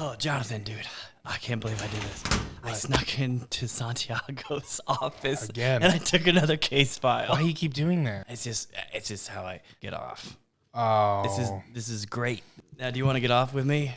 Oh, Jonathan, dude, I can't believe I did this. What? I snuck into Santiago's office again, and I took another case file. Why do you keep doing that? It's just how I get off. Oh, This is great. Now, do you want to get off with me?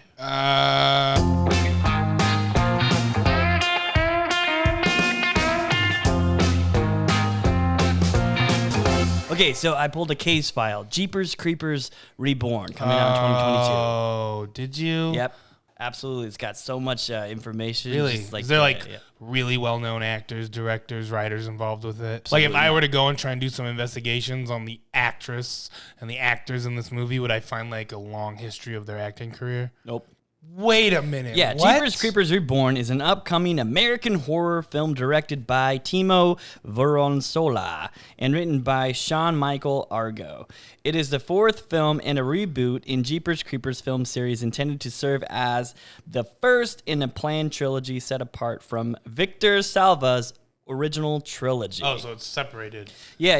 Okay, so I pulled a case file. Jeepers Creepers Reborn, coming out in 2022. Oh, did you? Yep, absolutely. It's got so much information. Really? Just Is there really well-known actors, directors, writers involved with it? Absolutely. Like if I were to go and try and do some investigations on the actress and the actors in this movie, would I find like a long history of their acting career? Nope. Wait a minute. Yeah, what? Jeepers Creepers Reborn is an upcoming American horror film directed by Timo Vuorensola and written by Sean Michael Argo. It is the fourth film and a reboot in Jeepers Creepers film series intended to serve as the first in a planned trilogy set apart from Victor Salva's original trilogy. Oh, so it's separated. Yeah.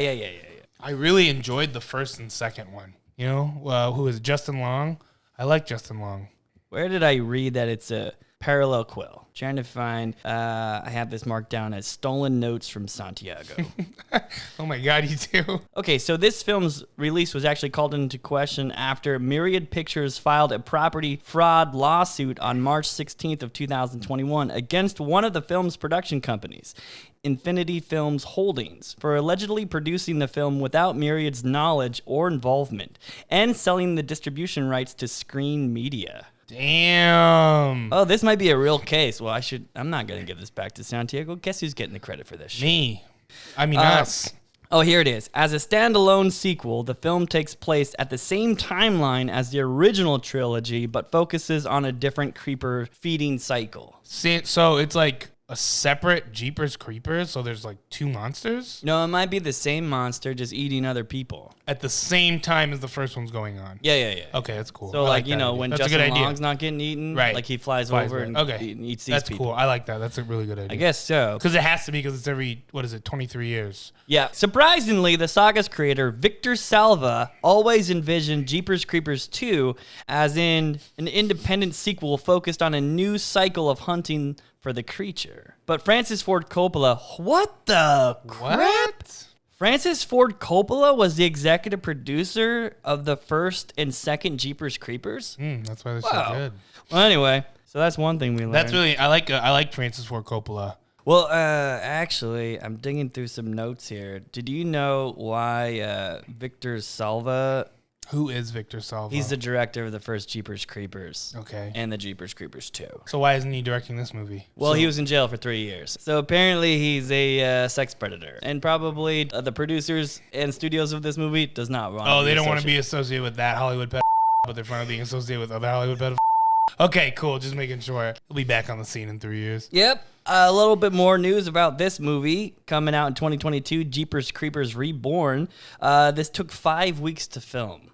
I really enjoyed the first and second one. You know, who is Justin Long? I like Justin Long. Where did I read that it's a parallel quill? Trying to find, I have this marked down as stolen notes from Santiago. Oh my God, you do? Okay, so this film's release was actually called into question after Myriad Pictures filed a property fraud lawsuit on March 16th of 2021 against one of the film's production companies, Infinity Films Holdings, for allegedly producing the film without Myriad's knowledge or involvement and selling the distribution rights to Screen Media. Damn. Oh, this might be a real case. Well, I'm not going to give this back to Santiago. Guess who's getting the credit for this shit? Me. I mean, us. Oh, here it is. As a standalone sequel, the film takes place at the same timeline as the original trilogy, but focuses on a different creeper feeding cycle. So it's like a separate Jeepers Creepers, so there's like two monsters? No, it might be the same monster just eating other people. At the same time as the first one's going on? Yeah. Okay, that's cool. So, when that's Justin Long's not getting eaten, right. like he flies over and eats these that's people. Cool. I like that. That's a really good idea. I guess so. Because it has to be, because it's every, 23 years. Yeah. Surprisingly, the saga's creator, Victor Salva, always envisioned Jeepers Creepers 2 as in an independent sequel focused on a new cycle of hunting for the creature. But Francis Ford Coppola, what the crap? What? Francis Ford Coppola was the executive producer of the first and second Jeepers Creepers? That's why they're so good. Well, anyway, so that's one thing we learned. That's really, I like Francis Ford Coppola. Well, actually, I'm digging through some notes here. Did you know why Victor Salva... Who is Victor Salva? He's the director of the first Jeepers Creepers. Okay. And the Jeepers Creepers 2. So why isn't he directing this movie? Well, he was in jail for 3 years. So apparently he's a sex predator. And probably the producers and studios of this movie does not want they don't want to be associated with that Hollywood pedophile, but they're finally being associated with other Hollywood pedophile. Okay, cool. Just making sure. He'll be back on the scene in 3 years. Yep. A little bit more news about this movie coming out in 2022, Jeepers Creepers Reborn. This took 5 weeks to film.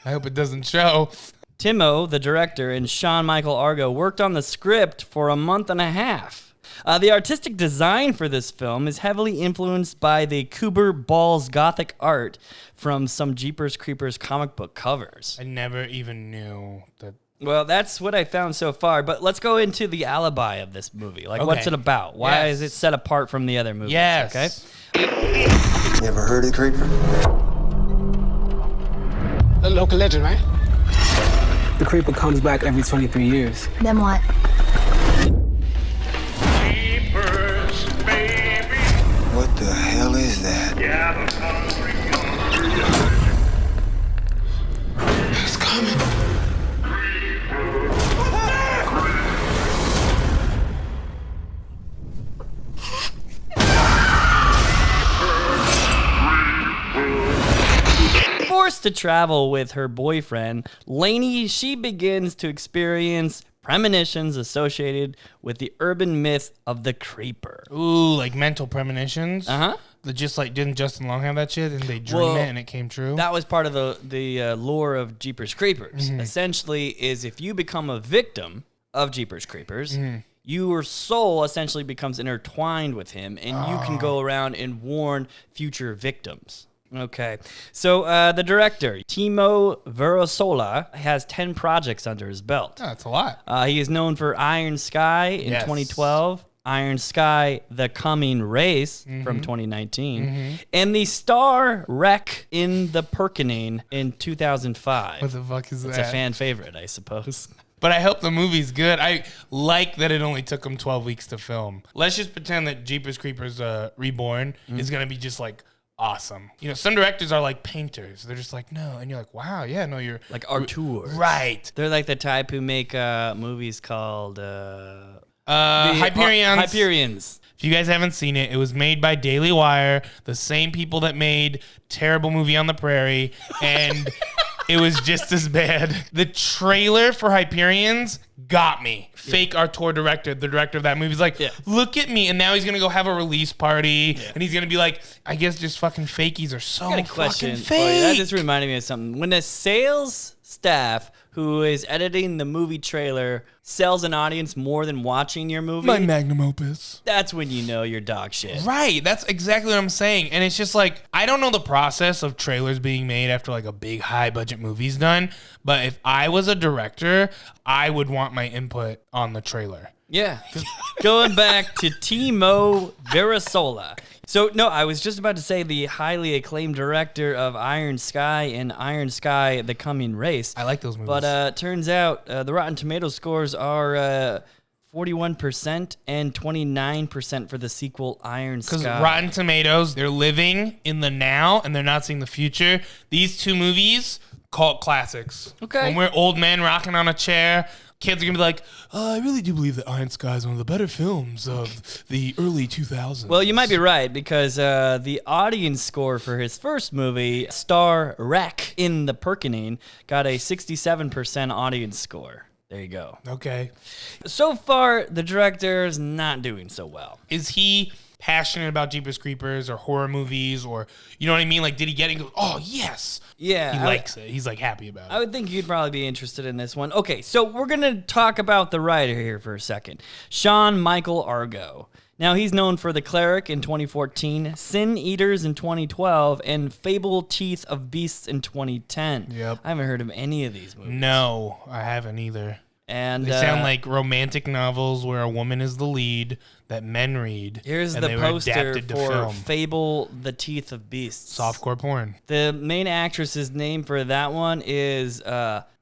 I hope it doesn't show. Timo, the director, and Sean Michael Argo worked on the script for a month and a half. The artistic design for this film is heavily influenced by the Kuber Balls Gothic art from some Jeepers Creepers comic book covers. I never even knew that. Well, that's what I found so far, but let's go into the alibi of this movie. Like, what's it about? Why is it set apart from the other movies? Yes. Okay. You ever heard of the creeper? A local legend, right? The creeper comes back every 23 years. Then what? Jeepers, baby. What the hell is that? It's coming. Forced to travel with her boyfriend, Lainey, she begins to experience premonitions associated with the urban myth of the creeper. Ooh, like mental premonitions? Uh-huh. Didn't Justin Long have that shit? Didn't they dream it and it came true? That was part of the lore of Jeepers Creepers. Mm-hmm. Essentially, is if you become a victim of Jeepers Creepers, your soul essentially becomes intertwined with him, and you can go around and warn future victims. Okay. So the director, Timo Vuorensola, has 10 projects under his belt. Oh, that's a lot. He is known for Iron Sky in 2012, Iron Sky, The Coming Race from 2019, and the Star Wreck in the Perkening in 2005. What the fuck is It's that? a fan favorite, I suppose. But I hope the movie's good. I like that it only took them 12 weeks to film. Let's just pretend that Jeepers Creepers Reborn is going to be just like awesome. You know, some directors are like painters. They're just like, no. And you're like, wow, yeah, no, you're... Like auteurs. Right. They're like the type who make movies called... Hyperions. Hyperions. If you guys haven't seen it, it was made by Daily Wire, the same people that made Terrible Movie on the Prairie, and it was just as bad. The trailer for Hyperions got me. Fake Artur director, the director of that movie, is like, look at me, and now he's gonna go have a release party, and he's gonna be like, I guess just fucking fakies are so I got a question fucking for you. fake. That just reminded me of something. When a sales staff who is editing the movie trailer sells an audience more than watching your movie, My magnum opus. that's when you know you're dog shit. Right, that's exactly what I'm saying. And it's just like, I don't know the process of trailers being made after like a big high budget movie's done, but if I was a director, I would want my input on the trailer. Yeah. Going back to Timo Vuorensola. So, no, I was just about to say the highly acclaimed director of Iron Sky and Iron Sky, The Coming Race. I like those movies. But turns out the Rotten Tomatoes scores are 41% and 29% for the sequel Iron Sky. Because Rotten Tomatoes, they're living in the now and they're not seeing the future. These two movies, cult classics. Okay. When we're old men rocking on a chair, kids are going to be like, I really do believe that Iron Sky is one of the better films of the early 2000s. Well, you might be right, because the audience score for his first movie, Star Wreck in the Perkening, got a 67% audience score. There you go. Okay. So far, the director is not doing so well. Is he passionate about Jeepers Creepers or horror movies, or, you know what I mean? Like, did he get it and go, oh, yes. Yeah. He likes it. He's like happy about it. I would think you'd probably be interested in this one. Okay, so we're going to talk about the writer here for a second. Sean Michael Argo. Now, he's known for The Cleric in 2014, Sin Eaters in 2012, and Fable Teeth of Beasts in 2010. Yep. I haven't heard of any of these movies. No, I haven't either. And They sound like romantic novels where a woman is the lead that men read. here's and the they were poster adapted to for film. Fable The Teeth of Beasts. Softcore porn. The main actress's name for that one is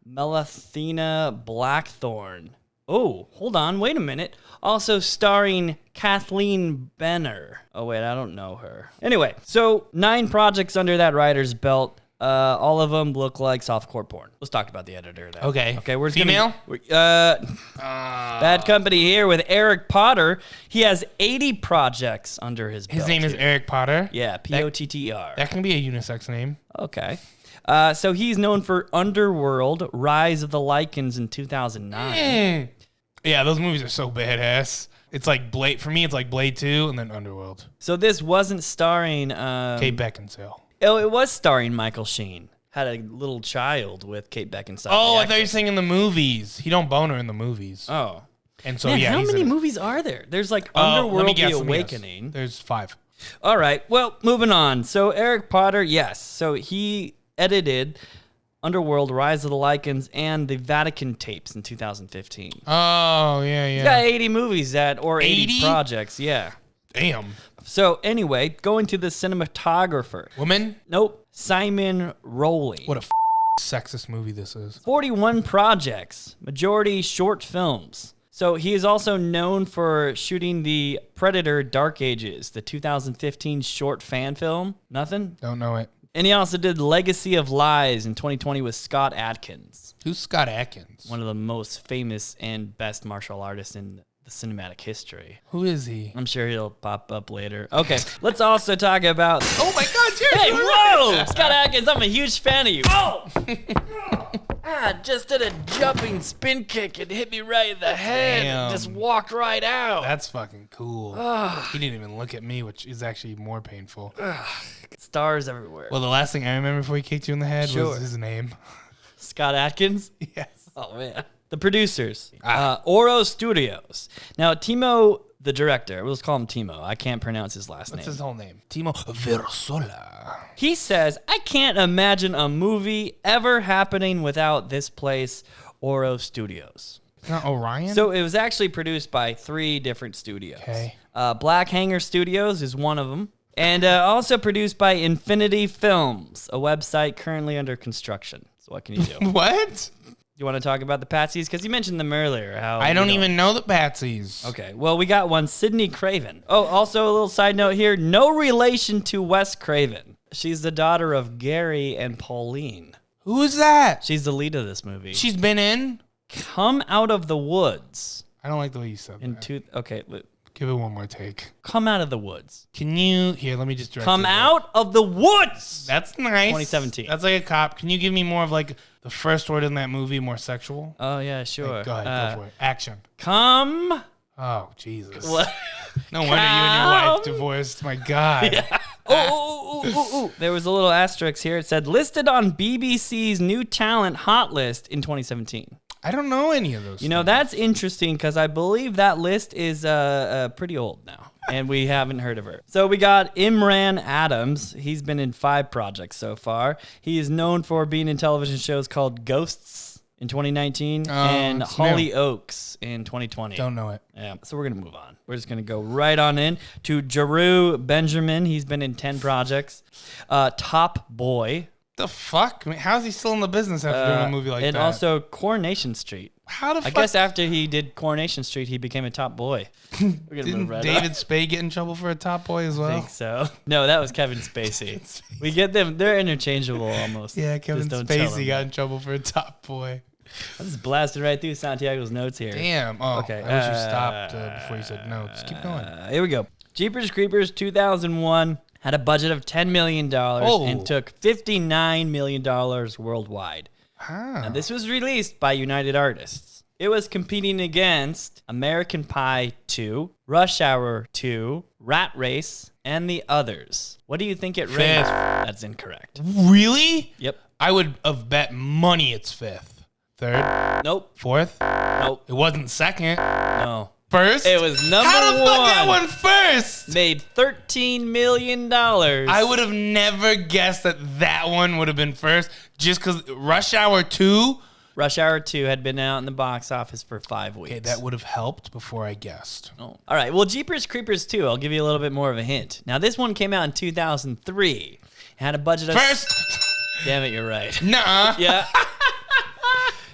Melathina Blackthorne. Oh, hold on, wait a minute. Also starring Kathleen Benner. Oh, wait, I don't know her. Anyway, so 9 projects under that writer's belt. All of them look like softcore porn. Let's talk about the editor then. Okay. We're Female? Bad company here with Eric Potter. He has 80 projects under his belt. His name is here. Eric Potter. Yeah, Potter. That can be a unisex name. Okay. So he's known for Underworld, Rise of the Lycans in 2009. Yeah, those movies are so badass. It's like Blade, for me, it's like Blade 2 and then Underworld. So this wasn't starring... Kate Beckinsale. Oh, it was starring Michael Sheen. Had a little child with Kate Beckinsale. Oh, the I thought you were actress. saying in the movies. He don't bone her in the movies. Oh. And so, Man, yeah, how he's many in it. movies are there? There's like Let me Underworld, The guess, Awakening. There's 5. All right. Well, moving on. So Eric Potter, yes. So he edited Underworld, Rise of the Lycans, and the Vatican tapes in 2015. Oh, yeah. He's got 80 movies or 80 80? projects. Yeah. Damn. So anyway, going to the cinematographer. Woman? Nope. Simon Rowling. What a sexist movie this is. 41 projects, majority short films. So he is also known for shooting the Predator Dark Ages, the 2015 short fan film. Nothing? Don't know it. And he also did Legacy of Lies in 2020 with Scott Adkins, Who's Scott Adkins? one of the most famous and best martial artists in the cinematic history. Who is he? I'm sure he'll pop up later. Okay, let's also talk about... Oh my God, Jerry! Hey, whoa! Scott Adkins, I'm a huge fan of you. Oh! Just did a jumping spin kick and hit me right in the head. Damn. And just walked right out. That's fucking cool. He didn't even look at me, which is actually more painful. Stars everywhere. Well, the last thing I remember before he kicked you in the head Sure. was his name. Scott Adkins? Yes. Oh, man. The producers, Oro Studios. Now, Timo The director, let's call him Timo. I can't pronounce his last What's name. his whole name? Timo Vuorensola. He says, I can't imagine a movie ever happening without this place, Oro Studios. Not Orion? So it was actually produced by 3 different studios. Okay. Black Hanger Studios is one of them. And also produced by Infinity Films, a website currently under construction. So what can you do? What? You want to talk about the Patsies? Because you mentioned them earlier. How I don't even know the Patsies. Okay, well, we got one, Sydney Craven. Oh, also a little side note here, no relation to Wes Craven. She's the daughter of Gary and Pauline. Who is that? She's the lead of this movie. She's been in? Come Out of the Woods. I don't like the way you said that. Okay, Give it one more take. Come Out of the Woods. Can you... Here, let me just direct Come you Out of the Woods. That's nice. 2017. That's like a cop. Can you give me more of like the first word in that movie, more sexual? Oh, yeah, sure. Go ahead, go for it. Action. Come. Oh, Jesus. What? No wonder you and your wife divorced. My God. Yeah. Oh. There was a little asterisk here. It said, listed on BBC's New Talent Hot List in 2017. I don't know any of those. You know, things. that's interesting because I believe that list is pretty old now, and we haven't heard of her. So we got Imran Adams. He's been in 5 projects so far. He is known for being in television shows called Ghosts in 2019 and it's new. Hollyoaks in 2020. Don't know it. Yeah, so we're going to move on. We're just going to go right on in to Jeru Benjamin. He's been in 10 projects. Top Boy. The fuck? I mean, how is he still in the business after doing a movie like and that? And also Coronation Street. How the I fuck? guess after he did Coronation Street, he became a top boy. We're gonna Didn't move right David on. Spade get in trouble for a top boy as I well? think so. No, that was Kevin Spacey. We get them. They're interchangeable almost. Yeah, Kevin Just don't tell Spacey him. got in trouble for a top boy. I just blasted right through Santiago's notes here. Damn. Oh, Okay, I wish you stopped before you said no. Just keep going. Here we go. Jeepers Creepers 2001 had a budget of $10 million and took $59 million worldwide. Now, this was released by United Artists. It was competing against American Pie 2, Rush Hour 2, Rat Race, and the others. What do you think it ranked? That's incorrect. Really? Yep. I would have bet money it's 5th. 3rd? Nope. 4th? Nope. It wasn't 2nd. No. 1st? It was number How the fuck one. that one first? Made $13 million. I would have never guessed that one would have been first just because Rush Hour 2. Rush Hour 2 had been out in the box office for 5 weeks. Okay, that would have helped before I guessed. Oh. All right. Well, Jeepers Creepers 2, I'll give you a little bit more of a hint. Now, this one came out in 2003. It had a budget of... First! Damn it, you're right. Nuh-uh. Yeah.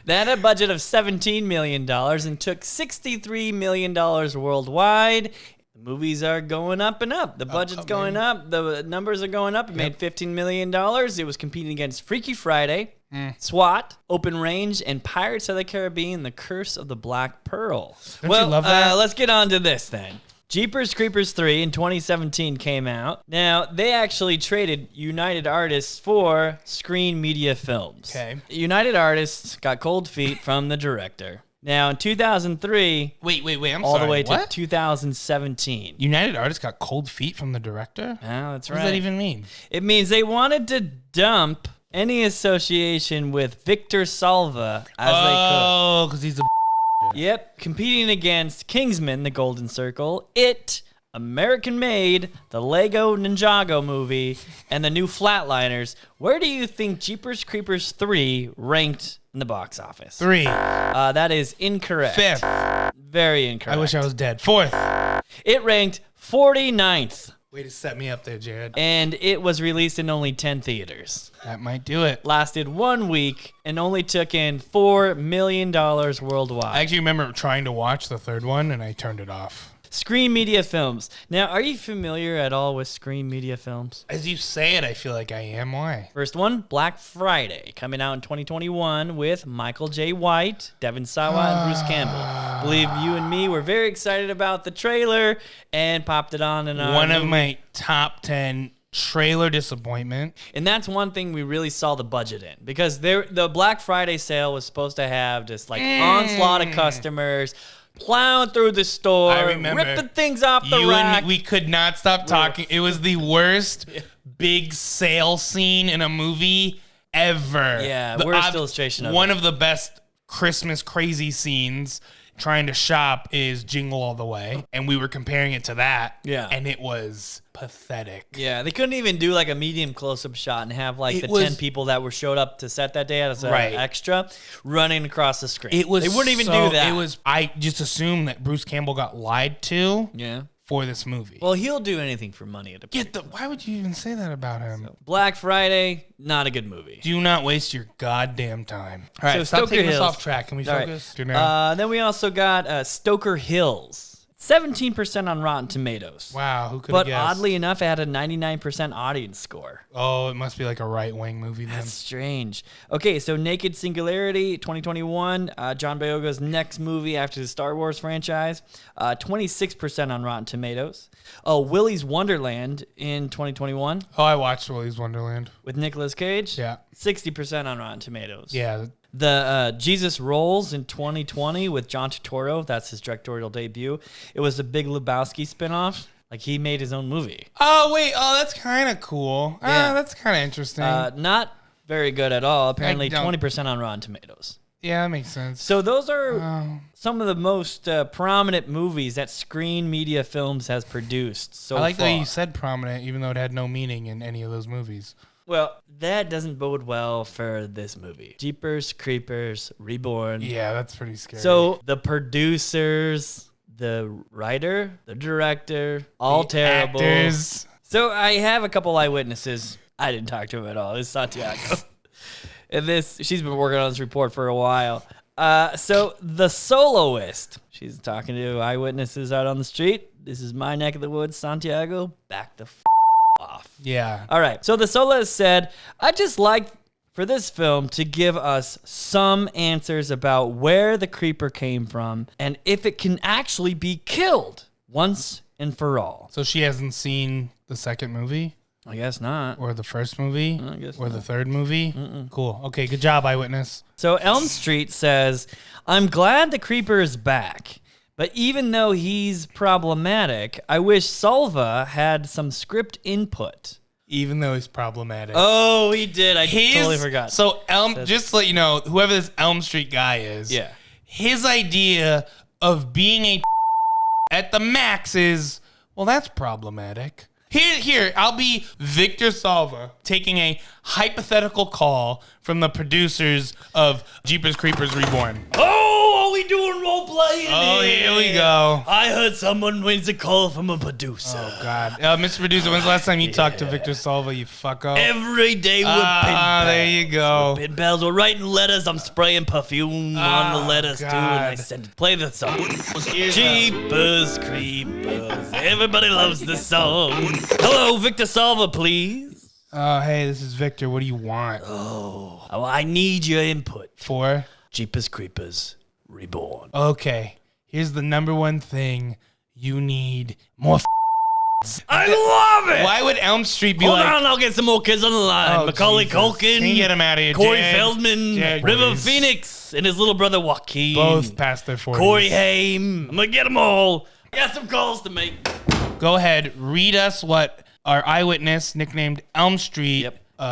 They had a budget of $17 million and took $63 million worldwide. The movies are going up and up. The budget's going up. The numbers are going up. It made $15 million. It was competing against Freaky Friday, SWAT, Open Range, and Pirates of the Caribbean, The Curse of the Black Pearl. Don't you love that? Let's get on to this then. Jeepers Creepers 3 in 2017 came out. Now, they actually traded United Artists for Screen Media Films. Okay. United Artists got cold feet from the director. Now, in 2003, Wait, I'm all sorry. the way to What? 2017. United Artists got cold feet from the director? Oh, that's What right. does that even mean? It means they wanted to dump any association with Victor Salva as they could. Oh, because he's a... Yep, competing against Kingsman, The Golden Circle, It, American Made, the Lego Ninjago movie, and the new Flatliners. Where do you think Jeepers Creepers 3 ranked in the box office? 3. That is incorrect. 5th. Very incorrect. I wish I was dead. 4th. It ranked 49th, Way to set me up there, Jared. and it was released in only 10 theaters. That might do it. Lasted 1 week and only took in $4 million worldwide. I actually remember trying to watch the 3rd one, and I turned it off. Screen Media Films. Now, are you familiar at all with Screen Media Films? As you say it, I feel like I am. Why? First one, Black Friday, coming out in 2021 with Michael J. White, Devin Sawa, and Bruce Campbell. Believe you and me were very excited about the trailer and popped it on and on. One of my top 10 trailer disappointment. And that's one thing we really saw the budget in, because the Black Friday sale was supposed to have just like onslaught of customers plowing through the store, I remember ripping things off the you rack. and we could not stop talking. It was the worst big sale scene in a movie ever. Yeah, The worst illustration of one it. of the best Christmas crazy scenes trying to shop is Jingle All the Way, and we were comparing it to that. Yeah. And it was pathetic. Yeah, they couldn't even do like a medium close-up shot and have like It the was- 10 people that were showed up to set that day as an Right. extra running across the screen. It was. They wouldn't even so- do that. It was. I just assumed that Bruce Campbell got lied to Yeah. for this movie. Well, he'll do anything for money at a point. Why would you even say that about him? Black Friday, not a good movie. Do not waste your goddamn time. All right, So stop Stoker taking us Hills. off track. Can we All right. focus? Then we also got Stoker Hills. 17% on Rotten Tomatoes. Wow, who could have But guessed? oddly enough, it had a 99% audience score. Oh, it must be like a right-wing movie then. That's strange. Okay, so Naked Singularity, 2021, John Boyega's next movie after the Star Wars franchise, 26% on Rotten Tomatoes. Oh, Willy's Wonderland in 2021 Oh, I watched Willy's Wonderland. with Nicolas Cage. Yeah. 60% on Rotten Tomatoes. Yeah. The Jesus Rolls in 2020 with John Turturro. That's his directorial debut. It was a Big Lebowski spinoff. Like, he made his own movie. Oh, wait. Oh, that's kind of cool. Yeah. That's kind of interesting. Not very good at all. Apparently, don't- 20% on Rotten Tomatoes. yeah, that makes sense. So those are some of the most prominent movies that Screen Media Films has produced so I like far. that you said prominent, even though it had no meaning in any of those movies. Well, that doesn't bode well for this movie. Jeepers Creepers Reborn. Yeah, that's pretty scary. So the producers, the writer, the director, all The terrible. actors. So I have a couple eyewitnesses. I didn't talk to him at all. It's Santiago. And she's been working on this report for a while. So the soloist, she's talking to eyewitnesses out on the street. This is my neck of the woods, Santiago. Back the off. Yeah. All right. So the soloist said, "I just like for this film to give us some answers about where the creeper came from and if it can actually be killed once and for all." So she hasn't seen the second movie? I guess not. Or the first movie? I guess or the not. third movie? Cool. Okay, good job, Eyewitness. So Elm Street says, "I'm glad the creeper is back. But even though he's problematic, I wish Salva had some script input." Even though he's problematic. Oh, he did. I totally forgot. So just to let you know, whoever this Elm Street guy is, Yeah. his idea of being a at the max is, well, that's problematic. Here, I'll be Victor Salva taking a hypothetical call from the producers of Jeepers Creepers Reborn. Oh, are we doing role playing? Oh, here we go. I heard someone wins a call from a producer. Oh, God. Mr. Producer, when's the last time you talked to Victor Salva, you fucko? Every day with pen pals. There you go. Pen pals, we're writing letters. I'm spraying perfume on the letters too, and I God. send it. Play the song. Jeepers Creepers. Everybody loves this song. Hello, Victor Salva, please. Hey, this is Victor. What do you want? Oh, I need your input. For? Jeepers Creepers Reborn. Okay, here's the number one thing you need more. I love it. Why would Elm Street be Hold like? on, I'll get some more kids on the line. Oh, Macaulay Jesus. Culkin. Can you get him out of here? Corey Jared- Feldman. Jared River Grace. Phoenix and his little brother Joaquin. Both past their 40s. Corey Haim. I'm going to get them all. I got some calls to make. Go ahead, read us what our eyewitness, nicknamed Elm Street,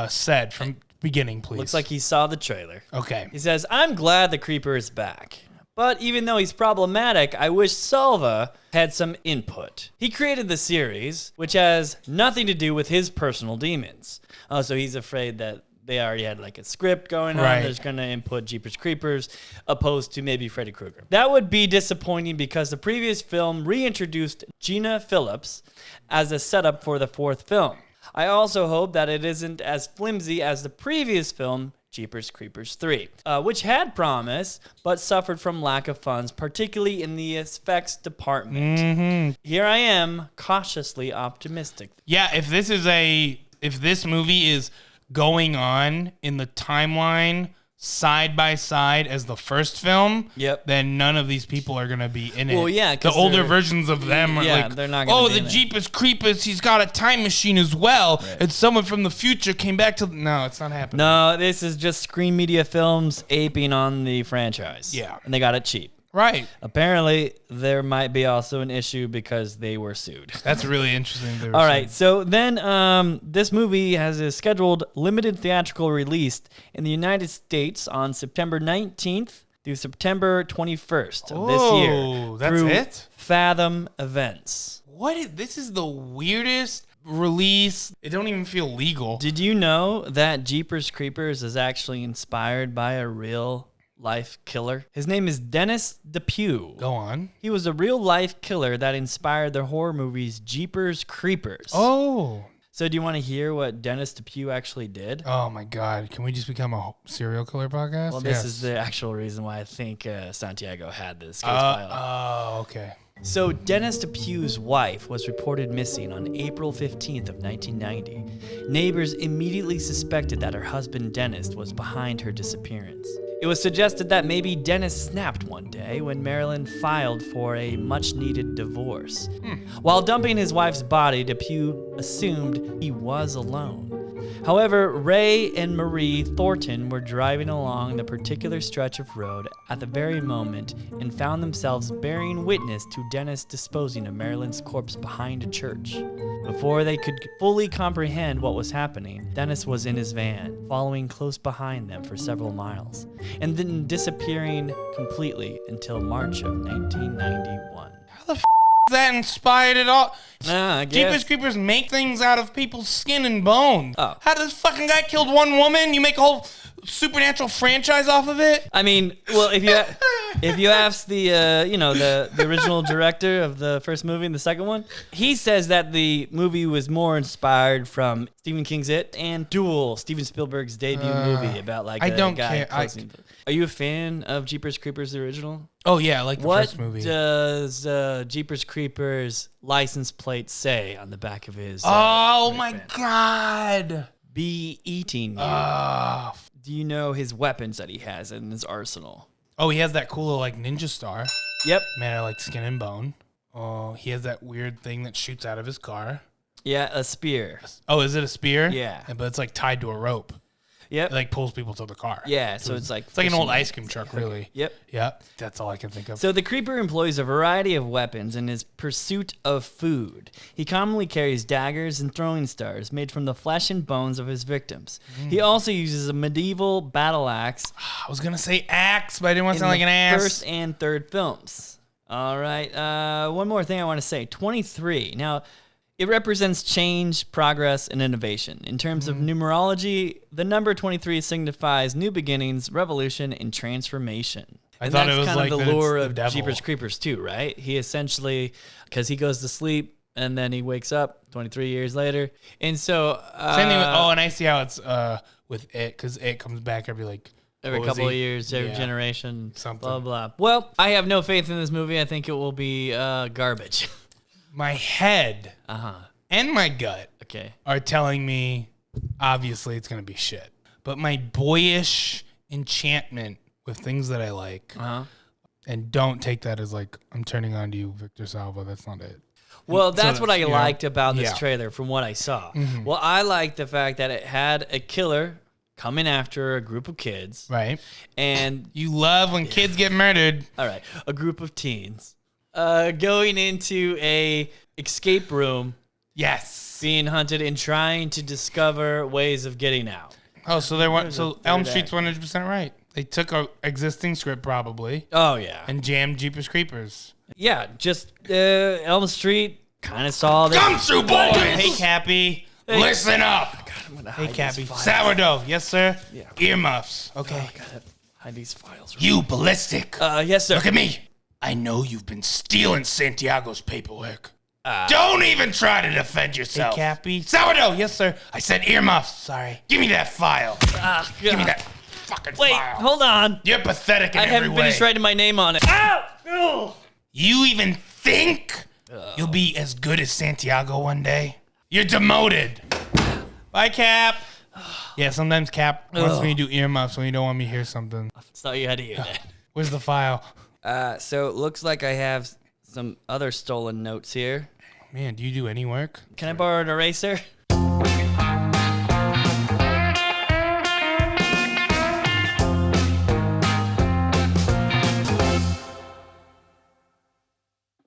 said from beginning, please. Looks like he saw the trailer. Okay. He says, "I'm glad the creeper is back. But even though he's problematic, I wish Salva had some input. He created the series, which has nothing to do with his personal demons. Oh, so he's afraid that they already had like a script going on. Right. There's going to input Jeepers Creepers opposed to maybe Freddy Krueger. That would be disappointing because the previous film reintroduced Gina Phillips as a setup for the fourth film. I also hope that it isn't as flimsy as the previous film, Jeepers Creepers 3, which had promise, but suffered from lack of funds, particularly in the effects department. Mm-hmm. Here I am, cautiously optimistic." Yeah, if this movie is going on in the timeline side by side as the first film, then none of these people are gonna be in it. Well, yeah, 'cause the older they're- versions of them are yeah, like, they're not gonna oh, be the in it." Jeepers Creepers, he's got a time machine as well, and someone from the future came back to. No, it's not happening. No, this is just Screen Media Films aping on the franchise. Yeah. And they got it cheap. Right. Apparently, there might be also an issue because they were sued. That's really interesting. All right, so then this movie has a scheduled limited theatrical release in the United States on September 19th, through September 21st of this year. Oh, that's through it? Fathom Events. This is the weirdest release. It don't even feel legal. Did you know that Jeepers Creepers is actually inspired by a real life killer? His name is Dennis Depew. Go on. He was a real life killer that inspired the horror movies Jeepers Creepers. Oh. So do you want to hear what Dennis Depew actually did? Oh my God. Can we just become a serial killer podcast? Well, this is the actual reason why I think Santiago had this case filed. Oh, okay. So Dennis Depew's wife was reported missing on April 15th of 1990. Neighbors immediately suspected that her husband Dennis was behind her disappearance. It was suggested that maybe Dennis snapped one day when Marilyn filed for a much-needed divorce. While dumping his wife's body, Depew assumed he was alone. However, Ray and Marie Thornton were driving along the particular stretch of road at the very moment and found themselves bearing witness to Dennis disposing of Marilyn's corpse behind a church. Before they could fully comprehend what was happening, Dennis was in his van, following close behind them for several miles, and then disappearing completely until March of 1991. How the is that inspired at all? I guess. Jeepers Creepers make things out of people's skin and bones. Oh. How does fucking guy killed one woman? You make a whole supernatural franchise off of it? I mean, well, if you ask the the original director of the first movie and the second one, he says that the movie was more inspired from Stephen King's It and Duel, Steven Spielberg's debut movie about like I a don't guy care. closing. Are you a fan of Jeepers Creepers the original? Oh yeah, I like the What first movie. does Jeepers Creepers license plate say on the back of his? Oh my God. Be eating you. Oh, Do you know his weapons that he has in his arsenal? Oh, he has that cool little like ninja star Yep. made out of like skin and bone. Oh, he has that weird thing that shoots out of his car. Yeah, a spear. Oh, is it a spear? Yeah. But it's like tied to a rope. Yep. It like pulls people to the car. Yeah, so it's like It's like an old fishing. ice cream truck, really. Yep. Yep. That's all I can think of. So the Creeper employs a variety of weapons in his pursuit of food. He commonly carries daggers and throwing stars made from the flesh and bones of his victims. He also uses a medieval battle axe I was gonna say axe, but I didn't want in to sound like the an ass. first and third films. All right. One more thing I want to say. 23. Now, it represents change, progress, and innovation. In terms of numerology, the number 23 signifies new beginnings, revolution, and transformation. I thought it was kind like of the that it's lure the of devil. Jeepers Creepers too, right? He essentially, because he goes to sleep and then he wakes up 23 years later, and so Same thing with, and I see how it's with it, because it comes back every like every what was couple of he? years, every Yeah. generation, Something. blah blah. Well, I have no faith in this movie. I think it will be garbage. My head and my gut Okay. are telling me obviously it's gonna be shit. But my boyish enchantment with things that I like, and don't take that as like I'm turning on to you, Victor Salva. That's not it. Well, that's what I you know, liked about this yeah. trailer from what I saw. Well, I liked the fact that it had a killer coming after a group of kids. Right. And, You love when kids get murdered. all right, a group of teens going into a escape room, Yes. being hunted and trying to discover ways of getting out. Oh, so they went. So third Elm act. Street's 100% right. They took a existing script probably Oh, yeah. and jammed Jeepers Creepers. Yeah, just Elm Street kind of saw this. Gumshoe boys. Hey, Cappy, listen up. Hey, Cappy. Sourdough. Yes, sir. Yeah. Earmuffs. Okay. Gotta hide these files. You ballistic. Yes, sir. Look at me. I know you've been stealing Santiago's paperwork. Don't even try to defend yourself. Hey, Cappy. Sourdough. Yes, sir. I said earmuffs. Sorry. Give me that file. Give me that fucking Wait, file. hold on. You're pathetic in I every haven't way. finished writing my name on it. Ow! You even think you'll be as good as Santiago one day? You're demoted. Bye, Cap. Yeah, sometimes Cap wants me to do earmuffs when you don't want me to hear something. Thought you had to hear that. Where's the file? So it looks like I have some other stolen notes here. Man, do you do any work? Can I borrow an eraser?